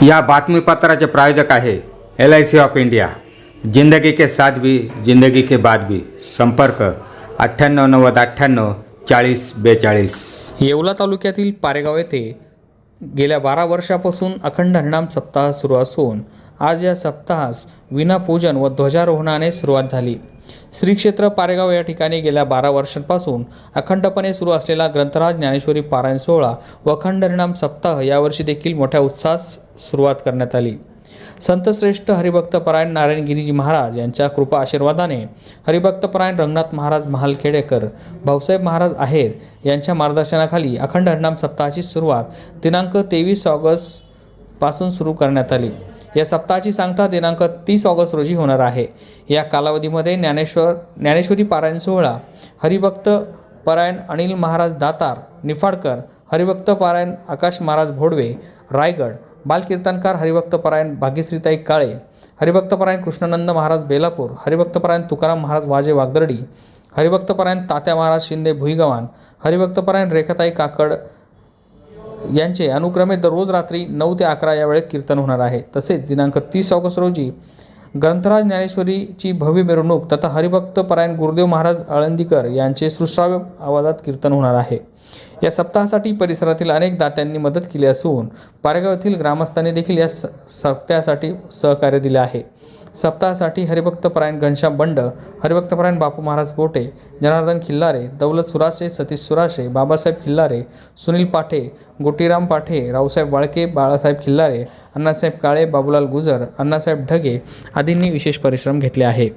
या बातमीपत्राचे प्रायोजक आहे LIC ऑफ इंडिया। जिंदगी के साथ भी जिंदगी के बाद भी। संपर्क 9890984042। येवला तालुक्यातील पारेगाव येथे गेल्या 12 वर्षापासून अखंड हरिनाम सप्ताह सुरू असून आज या सप्ताहास विनापूजन व ध्वजारोहणाने सुरुवात झाली। श्री क्षेत्र पारेगाव या ठिकाणी गेल्या 12 वर्षांपासून अखंडपणे सुरू असलेला ग्रंथराज ज्ञानेश्वरी पारायण सोहळा व अखंड हरिनाम सप्ताह यावर्षी देखील मोठ्या उत्साहास सुरुवात करण्यात आली। संतश्रेष्ठ हरिभक्तपरायण नारायणगिरीजी महाराज यांच्या कृपा आशीर्वादाने हरिभक्तपरायण रंगनाथ महाराज महालखेडेकर, भाऊसाहेब महाराज आहेर यांच्या मार्गदर्शनाखाली अखंड हरिनाम सप्ताहाची सुरुवात दिनांक 23 ऑगस्ट पासून सुरू करण्यात आली। या सप्ताहाची सांगता दिनांक 30 ऑगस्ट रोजी होणार आहे। या कालावधीमध्ये ज्ञानेश्वरी पारायण सोहळा, हरिभक्त परायण अनिल महाराज दातार निफाडकर, हरिभक्त पारायण आकाश महाराज भोडवे रायगड, बालकीर्तनकार हरिभक्त परायण भाग्यश्रीताई काळे, हरिभक्त परायण कृष्णानंद महाराज बेलापूर, हरिभक्त परायण तुकाराम महाराज वाजे वागदर्डी, हरिभक्त परायण तात्या महाराज शिंदे भुईगव्हाण, हरिभक्त परायण रेखाताई काकड यांचे अनुक्रमे दररोज रात्री 9 ते 11 या वेळेत कीर्तन होणार आहे। तसेच दिनांक 30 ऑगस्ट रोजी ग्रंथराज ज्ञानेश्वरीची भव्य मिरवणूक तथा हरिभक्त परायण गुरुदेव महाराज आळंदीकर यांचे सुश्राव्य आवाजात कीर्तन होणार आहे। या सप्ताहासाठी परिसरातील अनेक दात्यांनी मदत केली असून पारेगाव येथील ग्रामस्थांनी देखील या सप्ताहासाठी सहकार्य दिले आहे। सप्ताहासाठी हरिभक्त परायण घनश्याम बंड, हरिभक्त परायण बापू महाराज बोटे, जनार्दन खिल्लारे, दौलत सुराशे, सतीश सुराशे, बाबासाहेब खिल्लारे, सुनील पाठे, गोटीराम पाठे, रावसाहेब वाळके, बाळासाहेब खिल्लारे, अण्णासाहेब काळे, बाबूलाल गुजर, अण्णासाहेब ढगे आदींनी विशेष परिश्रम घेतले आहे।